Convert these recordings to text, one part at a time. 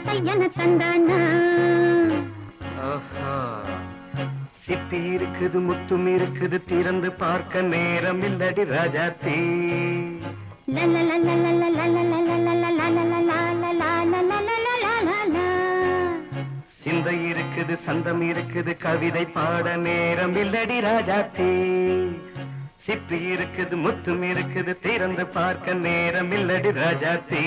கையன தந்தானா சிப்பி இருக்குது முத்தும் இருக்குது திறந்து பார்க்க நேரம் இல்லடி ராஜாத்தே சிந்தை இருக்குது சந்தம் இருக்குது கவிதை பாட நேரம் இல்லடி ராஜாத்தே சிப்பி இருக்குது முத்தும் இருக்குது திறந்து பார்க்க நேரம் இல்லடி ராஜாத்தே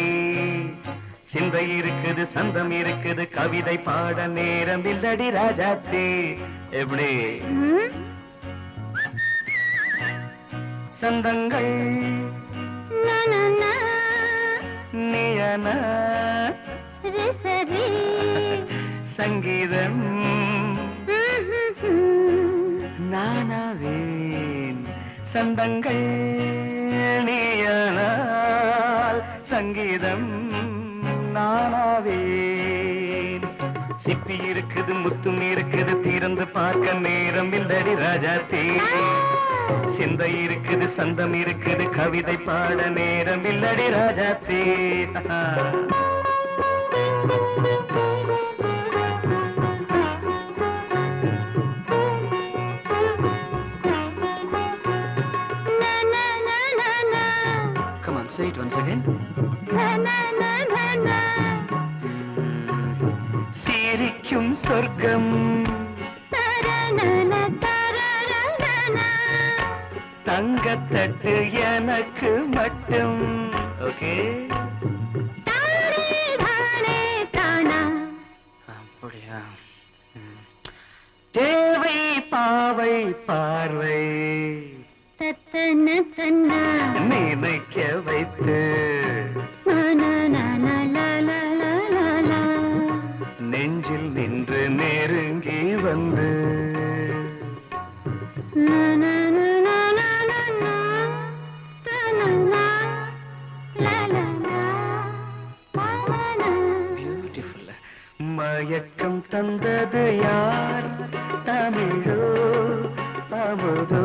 சிந்தை இருக்குது சந்தம் இருக்குது கவிதை பாட நேரம் இல்லடி ராஜாத்தே எப்படி சந்தங்கள் நீயன சங்கீதம் நானாவேன் சந்தங்கள் நீயனால் சங்கீதம் நானாவேன் சிப்பி இருக்குது முத்தும் இருக்குது திறந்து பார்க்க நேரம் இல்லடி ராஜாத்தே சிந்தை இருக்குது சந்தம் இருக்குது கவிதை பாட நேரம் இல்லடி ராஜாத்தே Come on, say it once again. சிரிக்கும் சொர்க்கம் தங்கத்தட்டு எனக்கு மட்டும் ஓகே அப்படியா தேவை பாவை பார்வை நினைக்க வைத்து நெஞ்சில் நின்று நெருங்கி வந்து மயக்கம் தந்தது யார் தமிழோ அமுதோ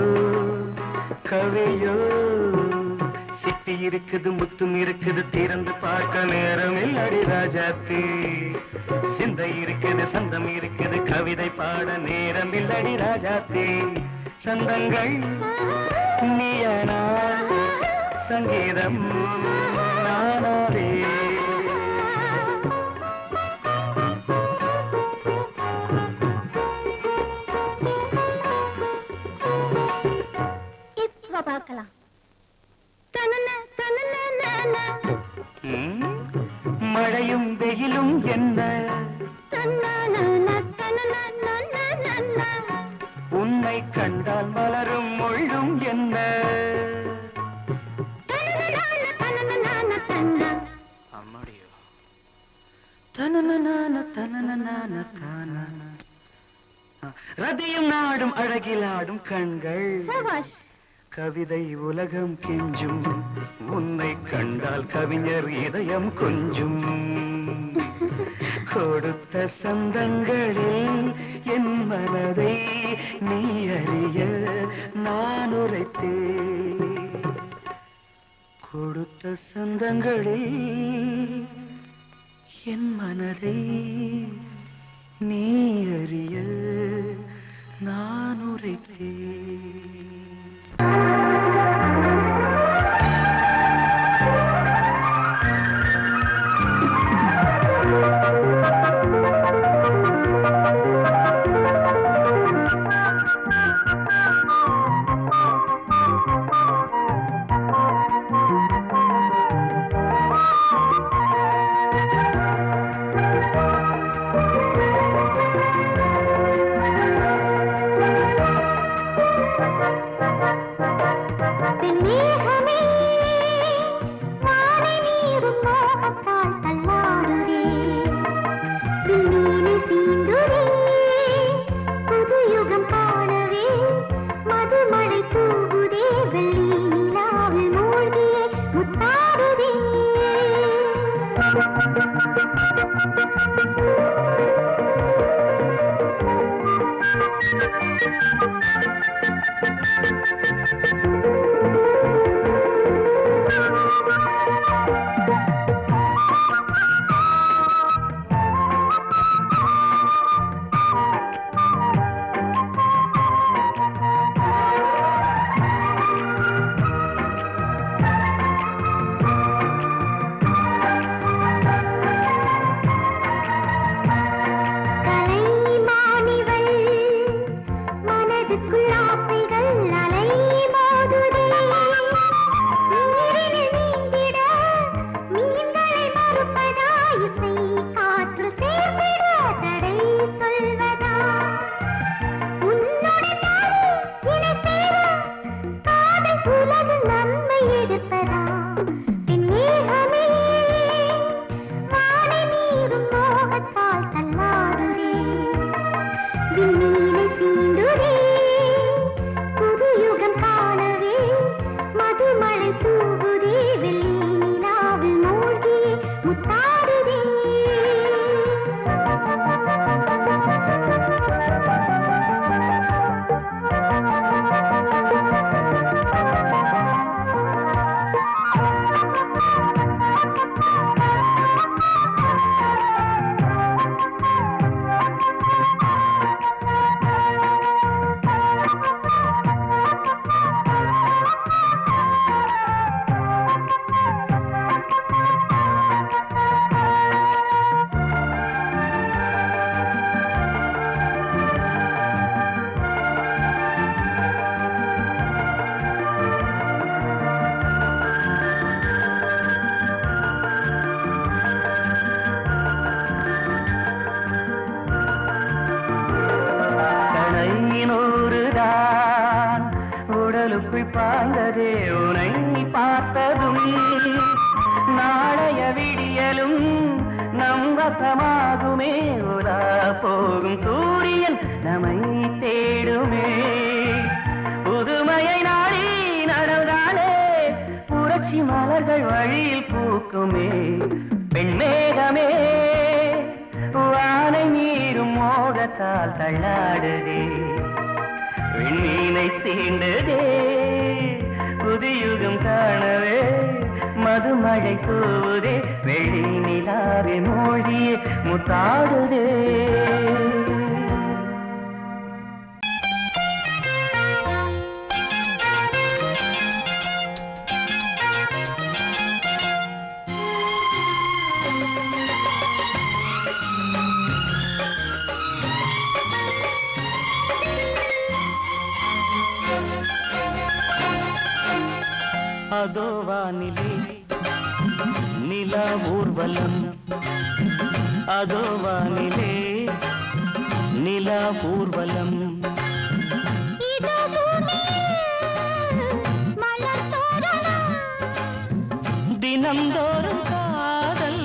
கவியோ சிப்பி இருக்குது முத்தும் இருக்குது திறந்து பார்க்க நேரம் இல்லடி ராஜாத்தே சிந்தை இருக்குது சந்தம் இருக்குது கவிதை பாட நேரம் இல்லடி ராஜாத்தே சந்தங்கள் நீயனா சங்கீதம் நானாவே பார்க்கலாம் மழையும் வெயிலும் என்ன உன்னை கண்டால் மலரும் மொழியும் என்ன அம்மாடியோ ரதியும் நாடும் அழகிலாடும் கண்கள் கவிதை உலகம் கெஞ்சும் உன்னை கண்டால் கவிஞர் இதயம் கொஞ்சும் கொடுத்த சந்தங்களில் என் மனதை நீ அறிய நான் உரைத்தேன் கொடுத்த சந்தங்களில் என் மனதை நீ அறிய நான் உரைத்தேன் பாய்ந்ததே உனை பார்த்ததும் நாளைய விடியலும் நம் வசமாகுமே உலா போகும் சூரியன் நம்மை தேடுமே புதுமையை நாடி நடந்தாலே புரட்சி மலர்கள் வழியில் பூக்குமே பெண்மேகமே வானை நீரும் மோகத்தால் தள்ளாடுதே விண்ணீனை தீண்டுதே புதியுகம் காணவே மதுமழை தூவுதே வெள்ளி நிலாவே மோழியே முத்தாடுதே அதோ வானிலே நிலா ஊர்வலம் அதோ வானிலே நிலா ஊர்வலம் தினம்தோறும் காதல்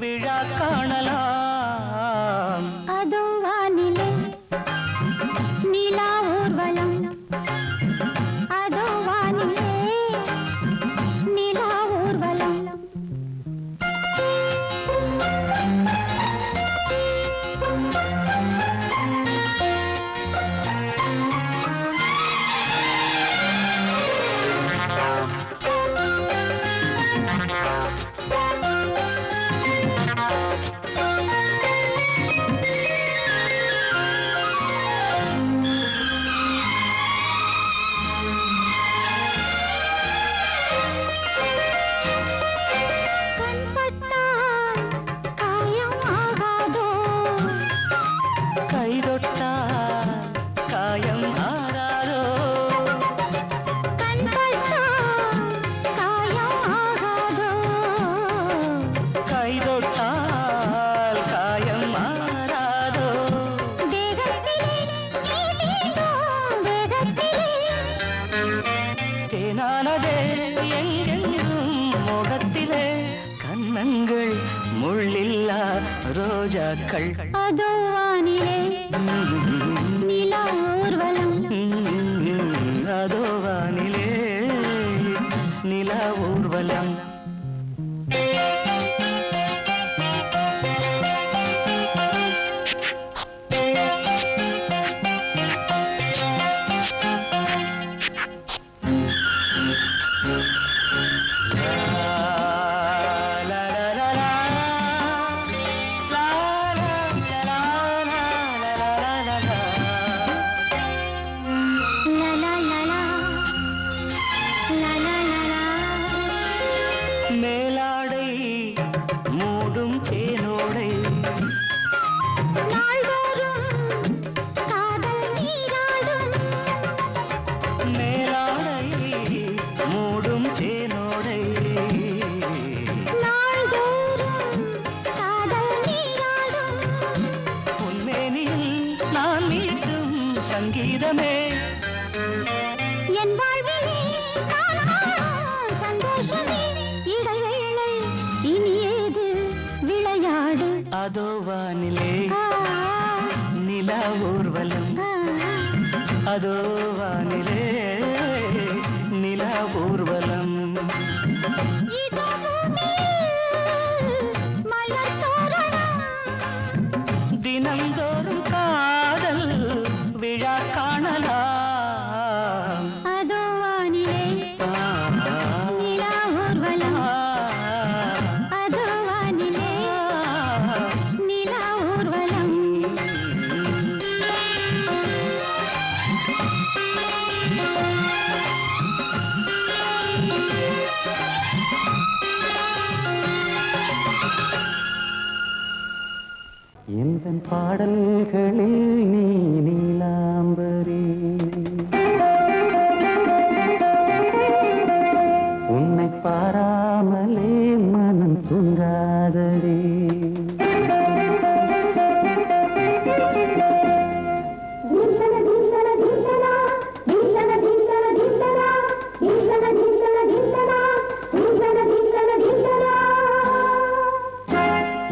விழா காணலாம் அதோ வானிலே நிலா ஊர்வலம் அதோ வானிலே நிலா ஊர்வலம் முள்ளில்லா ரோஜாக்கள் அதோ வானிலே நிலா ஊர்வலம் அதோ வானிலே நிலா ஊர்வலம் மேலாடை மூடும் தேனோடை மேலாடை மூடும் தேனோடை உன்மேனில் நான் மீட்டும் சங்கீதமே என் வாழ்விலே சந்தோஷமே இடைவேளை இனியேது விளையாடு அதோ வானிலே நிலா ஊர்வலம் அதோ வானிலே நிலா ஊர்வலம் தினம்தோறும் காதல் விழா காணலாம் அதோ வானிலே நிலா ஊர்வலம் அதோ வானிலே நிலா ஊர்வலம் எந்தன் பாடல்களில் நீ நீலாம்பரி உன்னை பாராமலே மனம் தூங்காதடி தீசன தீசன தீசனா தீசன தீசன தீசனா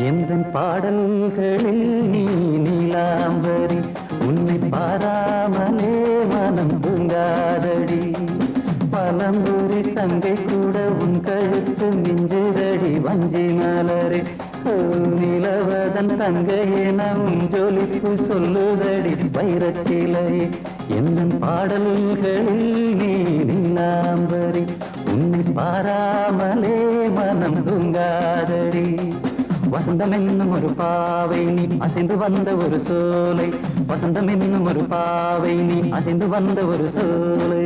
எந்தன் பாடல்களில் நீ நீலாம்பரி உன்னை பாராமலே மனம் தூங்காதடி பலம்புரி தங்கை கூட உன் கழுத்து மிஞ்சுதடி வஞ்சி மலரே நிலவதன் தங்கையே நம் ஜொலிப்பு சொல்லுதடி வைரச்சிலை எந்தன் பாடல்களில் நீ நீலாம்பரி உன்னை பாராமலே மனம் தூங்காதடி வசந்தம் என்னும் ஒரு பாவை நீ அசைந்து வந்த ஒரு சோலை வசந்தம் என்னும் ஒரு பாவை நீ அசைந்து வந்த ஒரு சோலை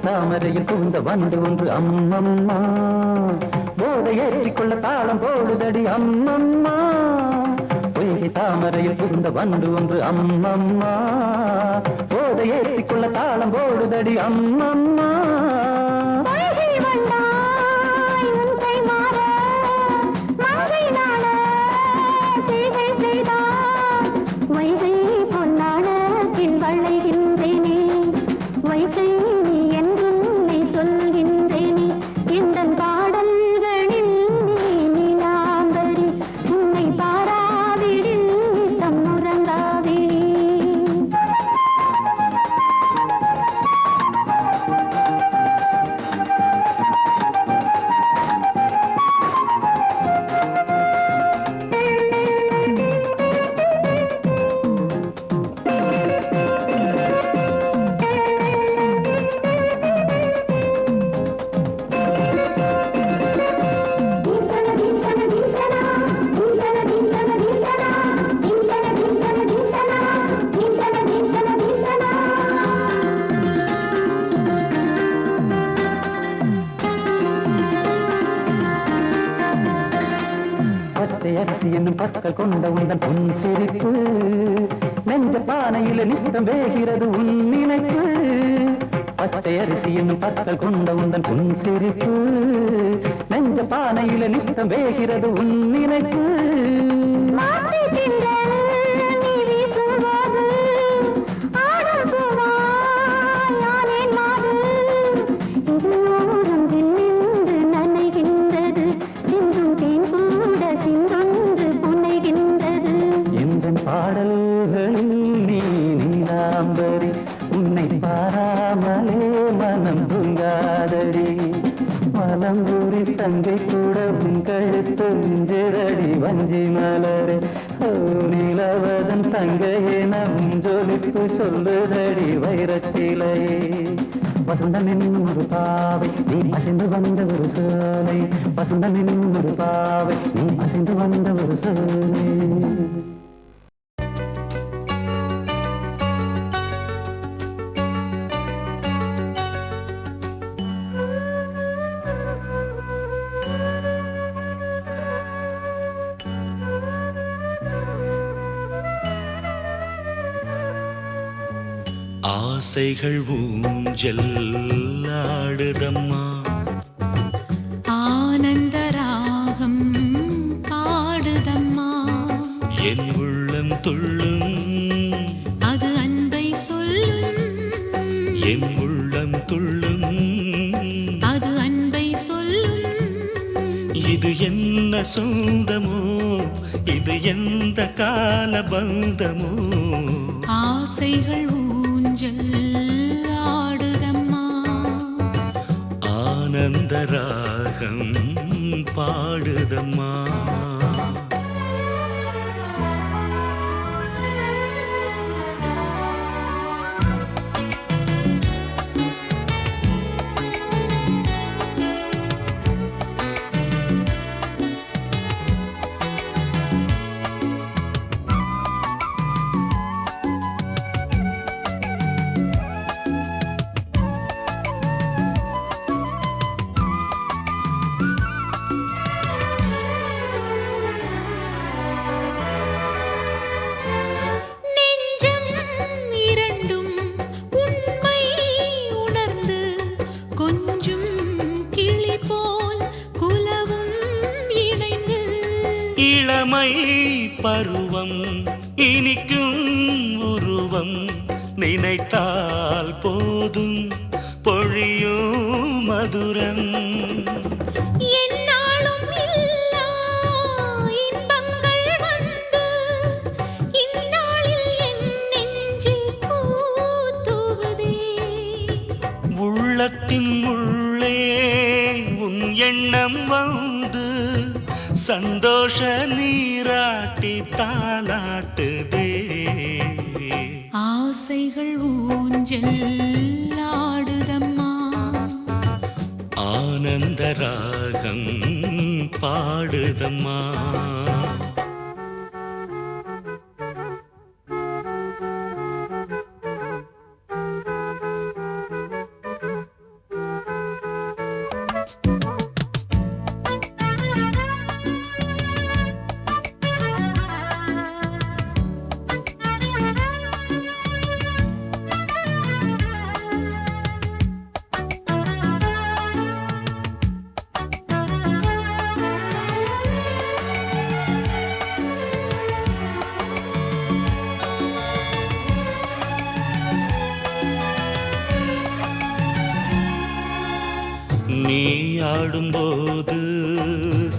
தாமரையில் புகுந்த வண்டு ஒன்று அம்மம்மா போதை ஏற்றிக்கொள்ள தாளம் போடுதடி அம்மம்மா பொய்கை தாமரையில் புகுந்த வண்டு ஒன்று அம்மம்மா போதை ஏற்றிக்கொள்ள தாளம் போடுதடி அம்மம்மா அரிசி என்னும் பற்கள் கொண்ட உந்தன் பொன் சிரிப்பு நெஞ்ச பானையில நித்தம் வேகிறது உன் நினைப்பு பச்சை அரிசி என்னும் பற்கள் கொண்ட உந்தன் பொன் சிரிப்பு நெஞ்ச பானையில நித்தம் வேகிறது உன் நினைப்பு பாடல்களில் நீ நீலாம்பரி உன்னை பாராமலே மனம் தூங்காதடி மலம்பூரி தங்கை கூட உன் கழுத்து மிஞ்சிரடி வஞ்சி மலரே நிலவதன் தங்கையே நம் ஜொலிப்பு சொல்லுதடி வைரச்சிலை வசந்தம் என்னும் ஒரு பாவை நீ அசைந்து வந்த ஒரு சோலை வசந்தம் என்னும் ஒரு பாவை நீ அசைந்து வந்த ஒரு சோலை ஆசைகள் ஊஞ்சல் ஆடுதம்மா ஆனந்த ராகம் பாடுதம்மா என் உள்ளம் துள்ளும் அது அன்பை சொல்லும் என் உள்ளம் துள்ளும் அது அன்பை சொல்லும் இது என்ன சொந்தமோ இது எந்த கால பந்தமோ ஆசைகள் ஊஞ்சல் ஆடுதம்மா ஆனந்த ராகம் பாடுதம்மா பருவம் இனிக்கும் உருவம் நினைத்தால் போதும் பொழியும் மதுரம் என்னாலும் இல்லா இன்பங்கள் வந்து இந்நாளில் என் நெஞ்சில் பூத்துவதே உள்ளத்தின் உள்ளே உன் எண்ணம் வந்து சந்தோஷ நீராட்டி தாலாட்டுதே ஆசைகள் ஊஞ்சல் ஆடுதம்மா ஆனந்த ராகம் பாடுதம்மா நீ ஆடும்போது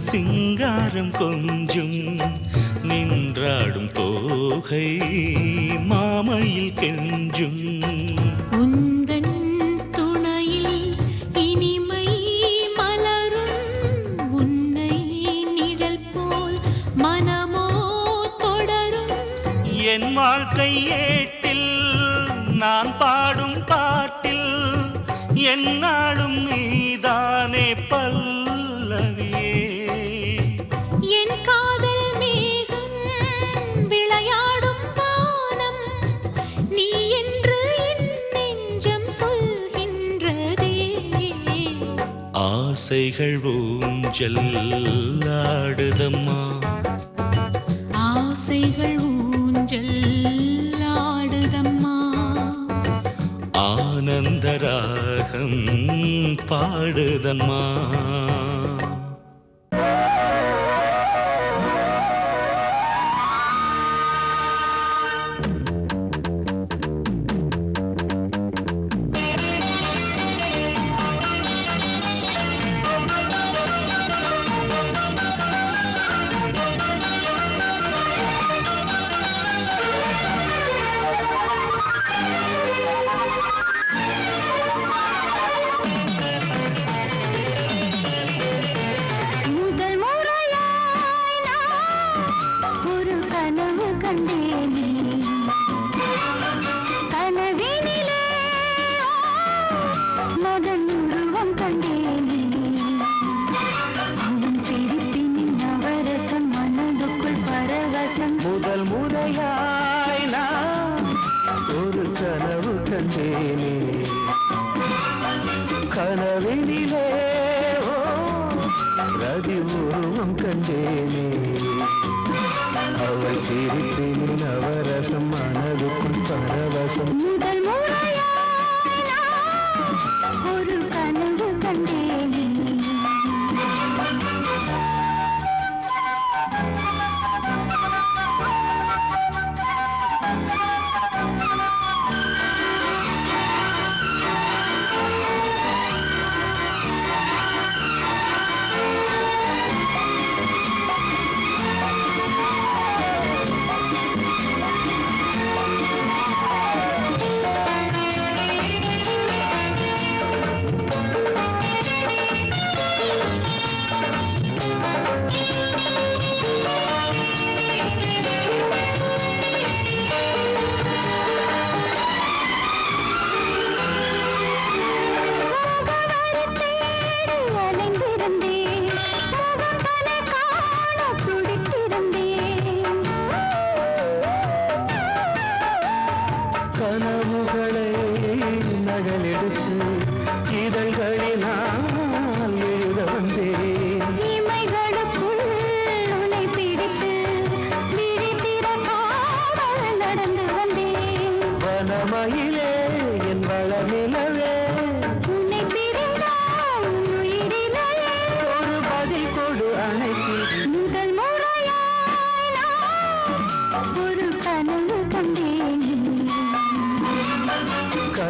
சிங்காரம் கொஞ்சும் நின்றாடும் தோகை மாமையில் கெஞ்சும் உந்தன் துணையில் இனிமை மலரும் உன்னை நிழல் போல் மனமோ தொடரும் என் வாழ்க்கை ஏட்டில் நான் பாடும் பாட்டில் என்னாலும் நீதானே பல்லவியே என் காதல் மேகம் விளையாடும் வானம் நீ என்று என் நெஞ்சம் சொல்கின்றதே ஆசைகள் ஊஞ்சல் ஆடுதம்மா ஆசைகள் ஊஞ்சல் ஆடுதம்மா ஆனந்த ராகம் பாடுதம்மா முதல் முறையாய் நான் ஒரு கனவு கண்டேனே கனவினிலே மதன் உருவம் கண்டேனே அவன் சிரிப்பினின் நவரசம் மனதுக்குள் பரவசம் முதல் முறையாய் நான் ஒரு கனவு கண்டேனே கனவினிலே ஓ ரதி உருவம் கண்டேனே அவள் சிரிப்பின் நவரசம் மனதுக்குள் பரவசம் முதல் முறையாய் நான் ஒரு கனவு கண்டேனே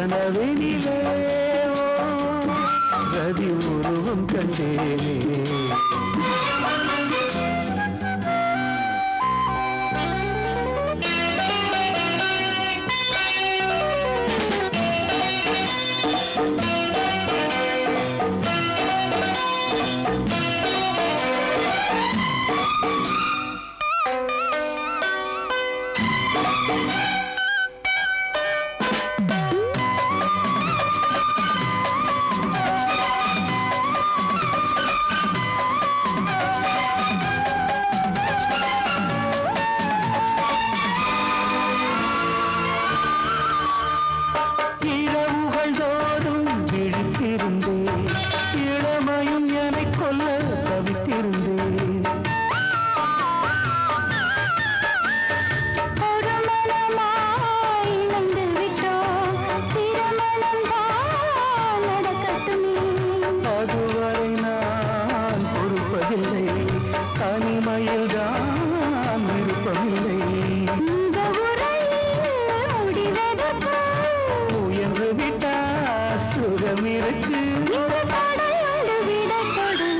கனவினிலே ரதி உருவம் கண்டேனே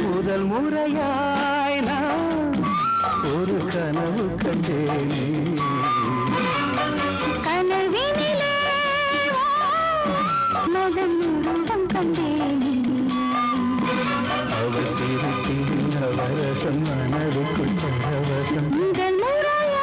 முதல் முறையாய் நான் ஒரு கனவு கண்டேனே கனவினிலே மகன் உருவம் கண்டேனே அவர் சிரிப்பில் நவரசம் மனதுக்குள் பரவசம் முதல் முறையாய்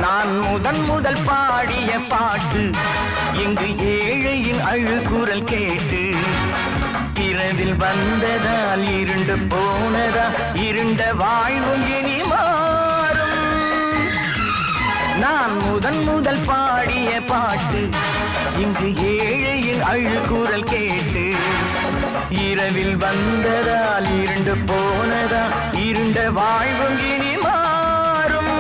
நான் முதல் பாடிய பாட்டு இங்கு ஏழையின் அழுகுரல் கேட்டு இரவில் வந்ததால் இருண்டு போனதா இருண்ட வாழ்வும் இனி மாறும் நான் முதல் பாடிய பாட்டு இங்கு ஏழையின் அழுகுரல் கேட்டு இரவில் வந்ததால் இருண்டு போனதா இருண்ட வாழ்வும் இனி மாறும்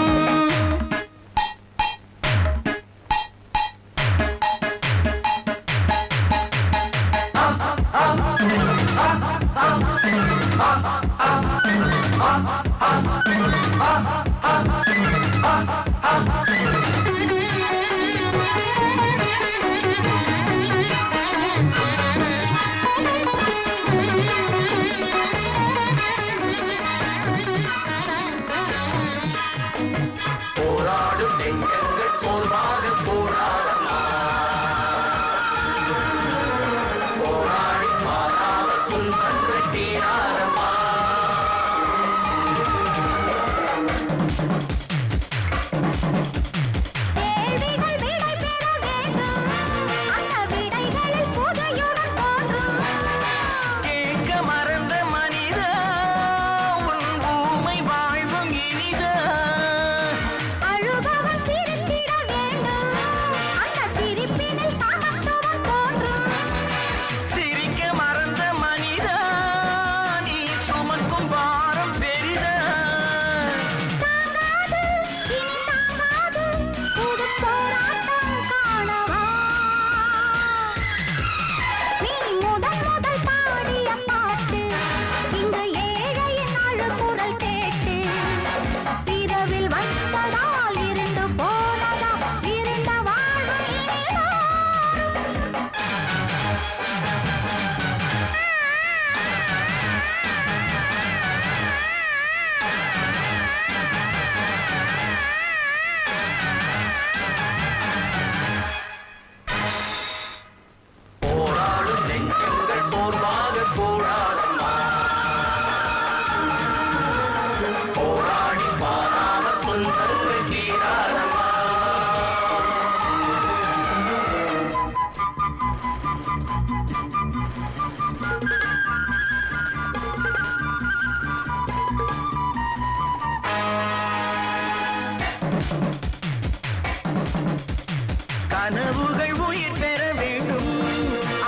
கனவுகள் உயிர் பெற வேண்டும்,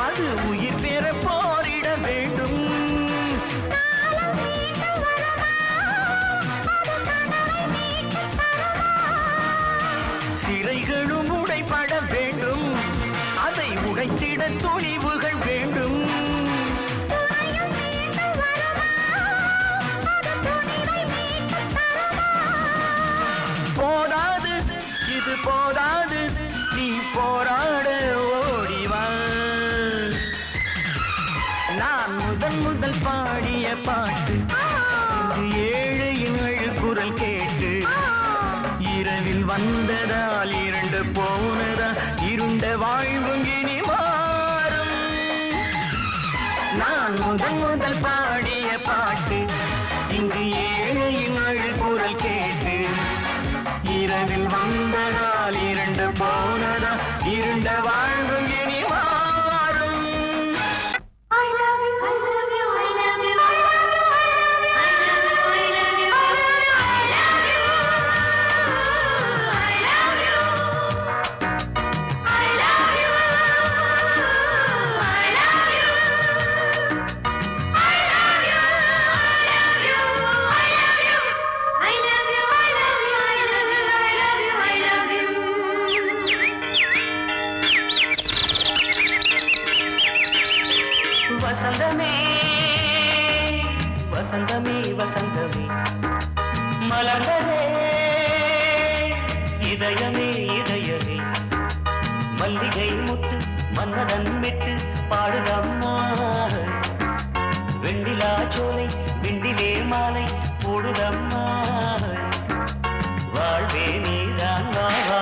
அது உயிர் பெற போரிட வேண்டும். சிறைகளும் உடைபட வேண்டும், அதை உடைத்திட துணிவுகள் வேண்டும். போதாது இது போதாது, நீ போராட ஓடிவா. நான் முதல் பாடிய பாட்டு ஏழையின் அழுகுரல் கேட்டு இரவில் வந்ததால் இரண்டு போனதா, இருண்ட வாழ்வும் இனி மாறும். நான் முதல் பாடிய பாட்டு இங்கு ஏழையின் அழுகுரல் கேட்டு இரவில் வந்ததால் இரண்டு போனதா, இருண்ட வாழ்வும் இனி மாறும். வசந்தமே வசந்தமே வசந்தமே மலர்ந்ததே இதயமே இதயமே, மல்லிகை முட்டு மன்மதன் விட்டு பாடுதம்மா. வெண்ணிலா சோலை விண்டிலே மாலை போடுதம்மா. வாழ்வே நீதான் வா வா.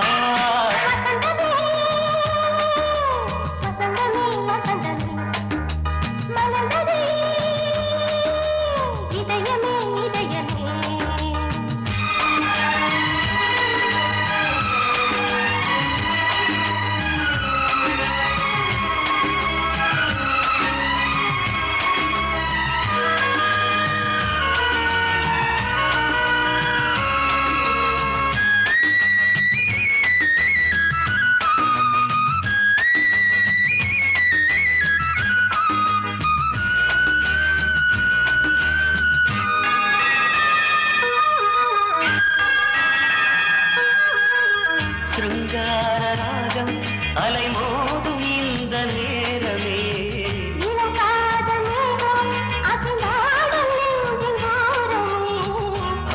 ராகம் அலைமோதும் இந்த நேரமே,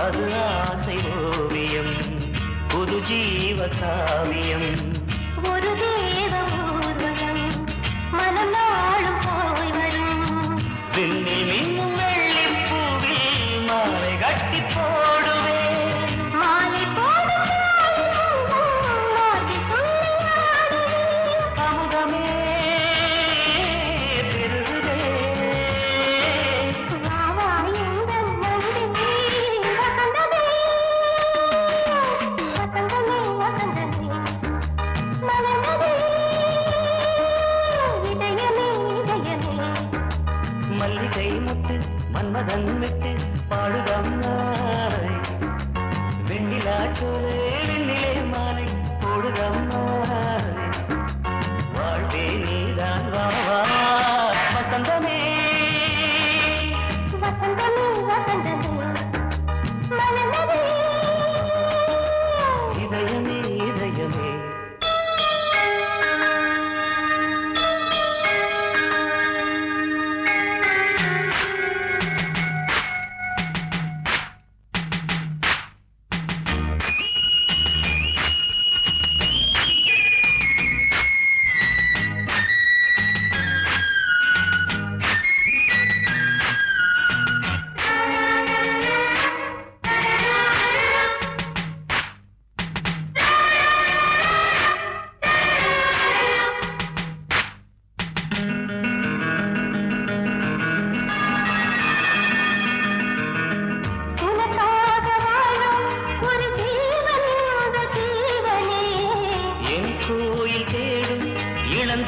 அது ஆசை ஓவியம், புது ஜீவ காவியம், ஒரு தேவ ஊர்வலம் மனம் நாளும் போய் வரும். விண்ணில் மின்னும் வெள்ளிப்பூவில் மாலை கட்டி போடுவேன். மாலை போடும் அமுதமே பெருகுதே. மல்லிகை முத்து மன்மதன் விட்டு பாடுதம்மாய். வெண்ணிலா சோலை வெண்ணிலே மாலை போடுதம்மாய். வாழ்வே நீதான் வா வா. வசந்தமே வசந்தமே வசந்தமே மலர்ந்ததே இதயமே இதயமே.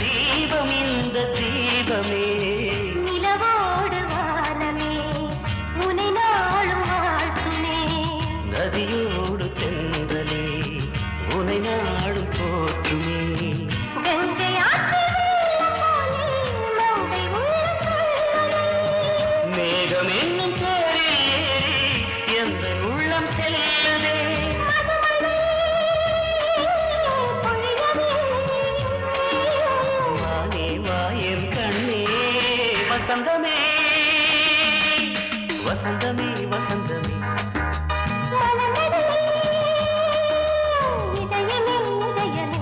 தீபம் இந்த தீபமே, நிலவோடு வானமே உனை நாளும் வாழ்த்துமே. நதியோடு தென்றலே உனை நாடு வசந்தமே வசந்தமே வசந்தமே மலர்ந்ததே இதயமே இதயமே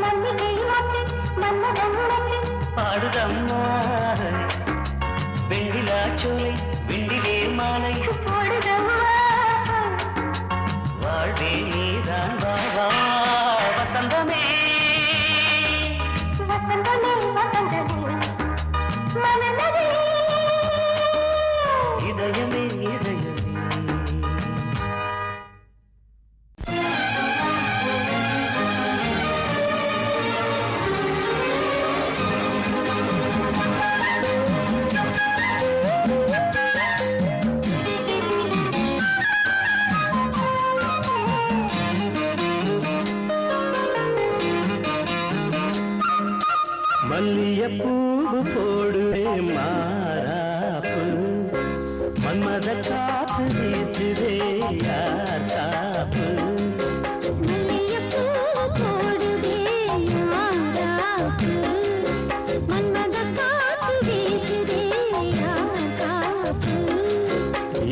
மல்லிகை மொட்டு மன்மதன் மொட்டு பாடுதம்மா வெண்ணிலா சோலை வெண்ணிலே மாலை போடுதம்மா வாழ்வே நீதான் வா வசந்தமே வசந்தமே வசந்தமே மலர்ந்ததே இதயமே இதயமே மல்லியப்பூவு போடுவே மாறாப்பு மன்மத காத்து வீசுதே யார் காப்பு மல்லிகைப்பூ போடுவே யாராப்பு மன்மத காத்து வீசுதே யாராப்பு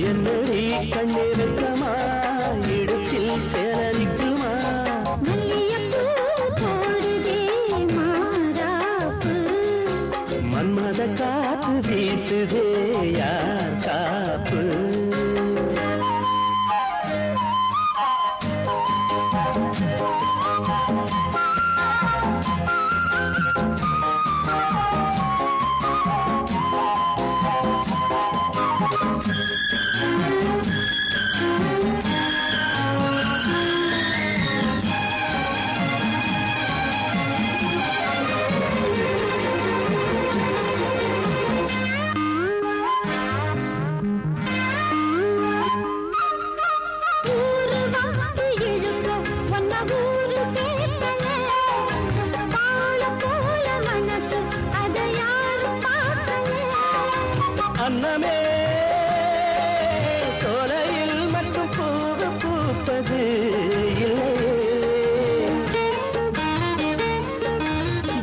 என்னடி கண்ணிருக்கமா இடுப்பில் சேரலிக்குமா மல்லிகைப்பூ போடுவே மாறாப்பு மன்மத காத்து வீசுதே யார் காப்பு ஊரு வந்து இழுக்க ஒன்ன ஊரு சேர்க்கல பால போல மனசு அதை யாரும் பார்க்கல அன்னமே சோலையில் மட்டும் பூவு பூப்பது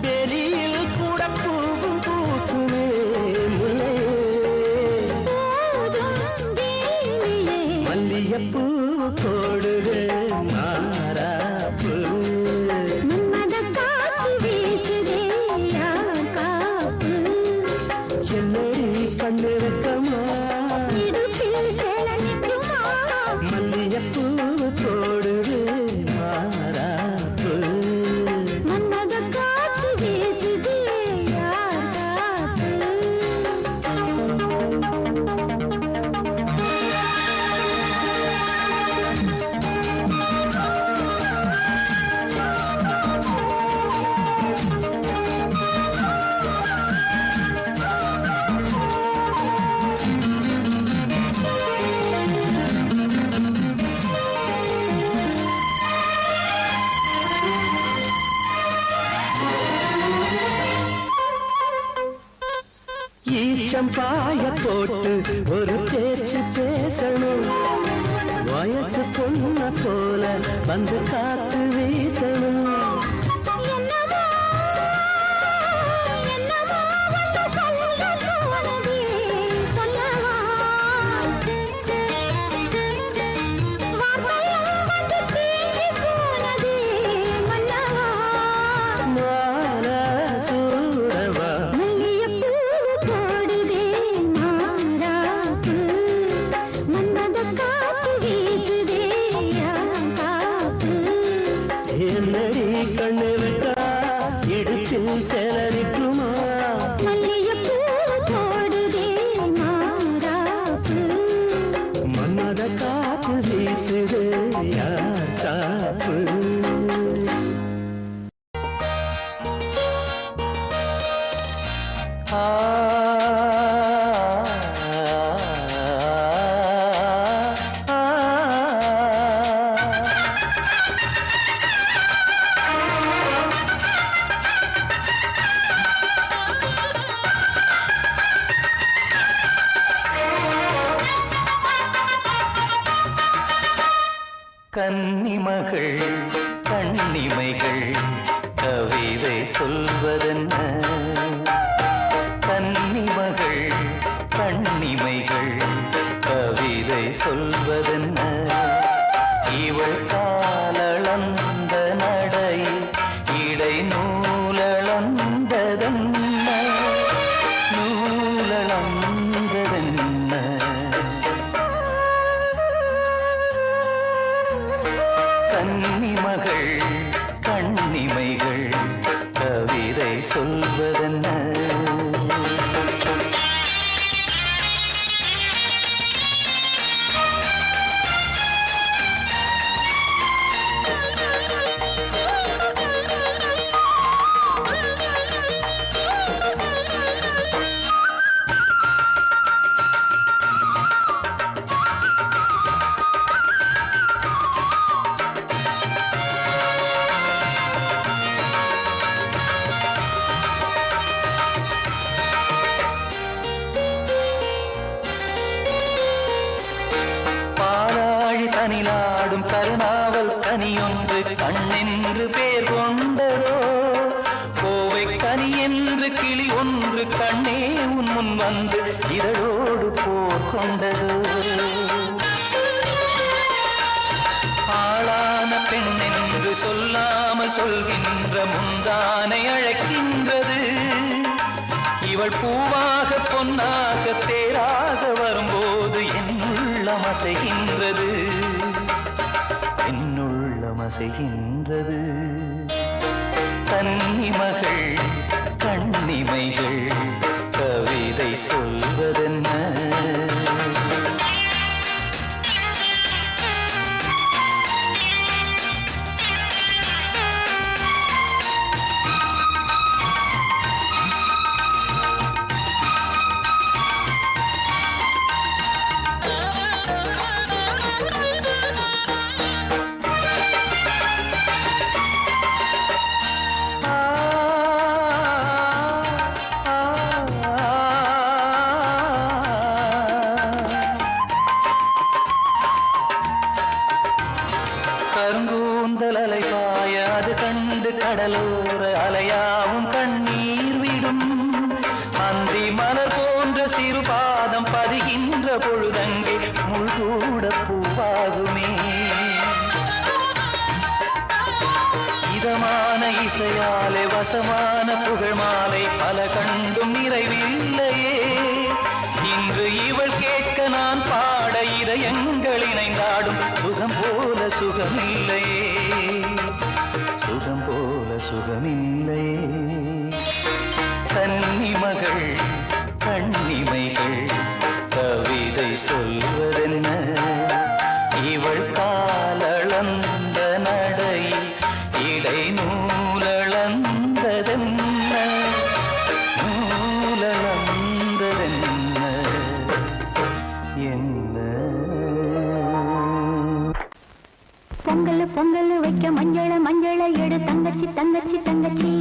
வெளியில் கூட பூவும் பூக்குமே முல்லையே போதும் வேலியே மல்லியப்பூ போடுது மாறாப்பு மன்மத காத்து வீசுதே யார் காப்பு என்னடி கண்ணிருக்கமா இடுப்பில் சேல நிற்குமா மல்லியப்பூ போடுது மாறாப்பு மன்மத காத்து வீசுதே யார் காப்பு ஈச்சம்பாய போட்டு ஒரு பேச்சு பேசணும் வயசு பொண்ண போல வந்து காத்து வீசணும் என்னமோ என்னமோ வந்து சொல்ல போனதே சொல்லவா வார்த்தையும் வந்து தீங்கி போனதே மன்னவா மான சூரவா மல்லிகைப்பூ போடுதே மாறாப்பு மன்மத காத்து வீசுதே யார் காப்பு என்னடி கண்ணிருக்கா இடுப்பில் சேலரிக்குமா மல்லிகைப்பூ போடுதே மாறாப்பு மன்மத காத்து வீசுது யார் காப்பு கன்னிமகள் கண்ணிமைகள் கவிதை சொல்வதென்ன கன்னிமகள் கண்ணிமைகள் கவிதை சொல்வதென்ன இவள் காலளந்த நடை இடை நூலளந்ததென்ன நூலளந்ததென்ன கன்னிமகள் கண்ணிமைகள் கவிதை சொல்வதென்ன தனிநாடும் கருணாவல் கனியொன்று கண்ணென்று பேர் கொண்டதோ கோவை கனி என்று கிளி ஒன்று கண்ணே உன் முன் வந்து இதழோடு போர் கொண்டதோ ஆளான பெண் என்று சொல்லாமல் சொல்கின்ற முந்தானை அழைக்கின்றது இவள் பூவாக பொன்னாக தேராக வரும்போது என் உள்ளம் அசைகின்றது என் உள்ளம் அசைகின்றது கன்னிமகள் கண்ணிமைகள் கவிதை சொல்வதென்ன கருங்கூந்தல் அலைபாய அது கண்டு கடலோர அலையாவும் கண்ணீர் விடும் அந்தி மலர் போன்ற சிறு பாதம் பதிகின்ற பொழுதங்கே முள்கூட பூவாகுமே இதமான இசையாலே வசமான புகழ் மாலை பல கண்டும் நிறைவில்லையே இன்று இவள் கேட்க நான் பாட இதயங்கள் இணைந்தாடும் சுகம் போல சுகமில்லையே சுகம் போல சுகமில்லையே கன்னிமகள் கண்ணிமைகள் கவிதை சொல்வதென்ன இவள் காலளந்த நடை இடை நூலளந்ததென்ன நூலளந்ததென்ன என்ன பொங்கல் பொங்கல் வைக்க மஞ்சள மஞ்சள எடு தங்கச்சி தங்கச்சி தங்கச்சி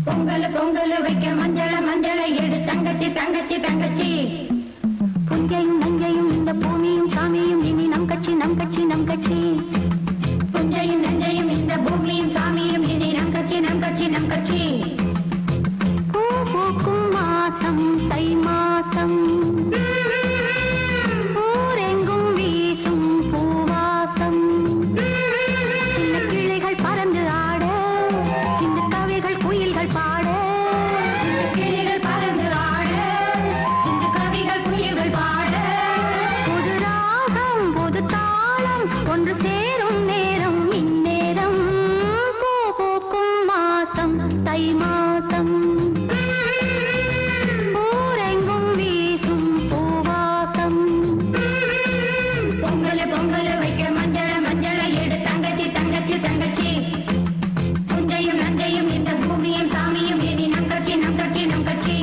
பொங்கல் பொங்கல் வைக்க மஞ்சள மஞ்சள எடு தங்கச்சி தங்கச்சி தங்கச்சி புஞ்சையும் நஞ்சையும் இந்த பூமியும் சாமியும் இனி நம் கட்சி நம் கட்சி நம் கட்சி புஞ்சையும் நஞ்சையும் இந்த பூமியும் சாமியும் இனி நம் கட்சி நம் கட்சி நம் கட்சி பூ பூக்கும் மாசம் தை மாசம் ஊரெங்கும் வீசும் பூவாசம் சின்ன கிளிகள் பறந்து ஆட சின்ன கவிகள் குயில்கள் பாட சின்ன கிளிகள் பறந்து ஆட சின்ன கவிகள் குயில்கள் பாட புது ராகம் புது தாளம் ஒன்று சேரும் நேரம் இந்நேரம் பூ பூக்கும் மாசம் தை மாசம் ஊரெங்கும் வீசும் பூவாசம் பொங்கல் பொங்கல் வைக்க மஞ்சள மஞ்சள எடு தங்கச்சி தங்கச்சி தங்கச்சி புஞ்சையும் நஞ்சையும் இந்த பூமியும் சாமியும் இனி நம் கட்சி நம் கட்சி நம் கட்சி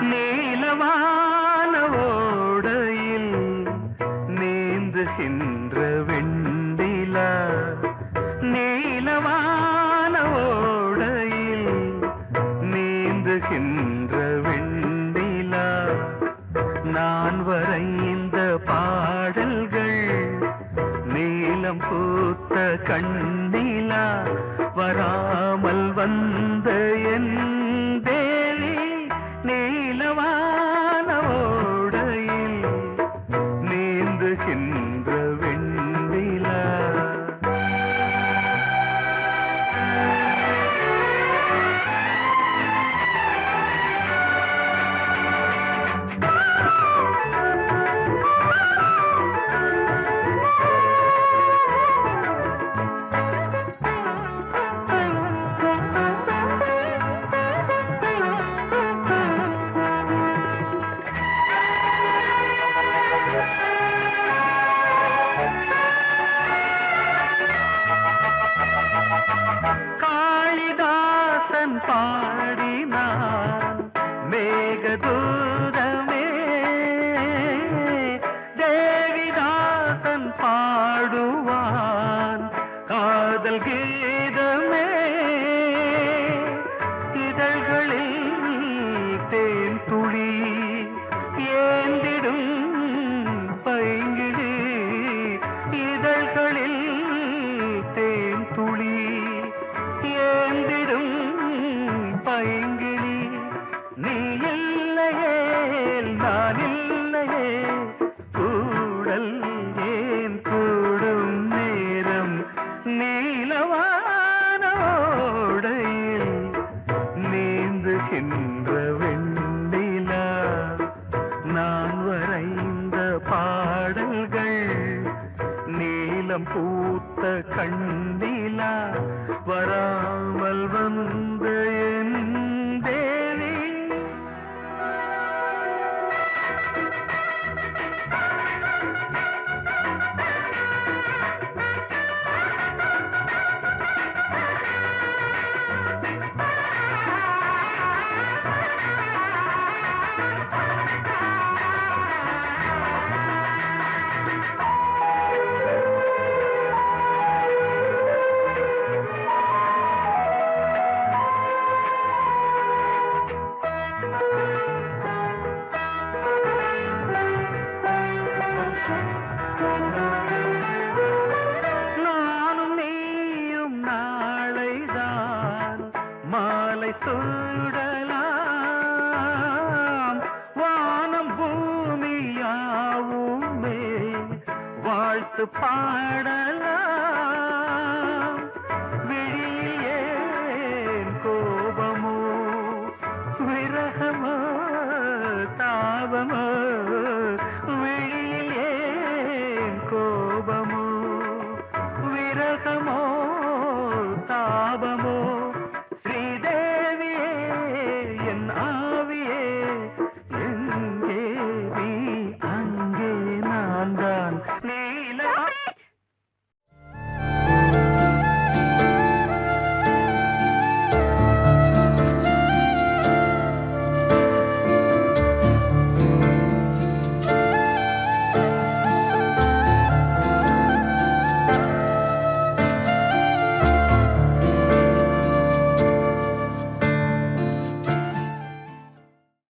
நீலவான ஓடையில் நீந்துகின்ற வெண்டிலா, நீலவான ஓடையில் நீந்துகின்ற வெண்டிலா, நான் வரைந்த பாடல்கள் நீலம் பூத்த கண்ணிலா, வராமல் வந்த என் தேவி நீலவான ஓடையில் நீந்துகின்ற வெண்ணிலா. காளிதாசன் பாடினான் மேகதூதமே, தேவிதாசன் பாடுவான் காதல் கீதமே, இதழ்களில் தேன் துளி ஏந்திடும் பைங்கிழி, இதழ்களில் தேன் துளி ஏந்திடும் பைங்கிளி, நீ இல்லையே நான் இல்லையே கூடல் ஏன் கூடும் நேரம், நீலவான ஓடையில் நீந்துகின்ற வெண்ணிலா, நான் வரைந்த பாடல்கள் நீலம் பூத்த கண்ணிலா, வராமல் வந்த என் தேவி. நானும் நீயும் நாளைதான் மாலை சூடலாம், வானம் பூமியாவுமே வாழ்த்து பாடலாம், விழியில் ஏன் கோபமோ விரகமோ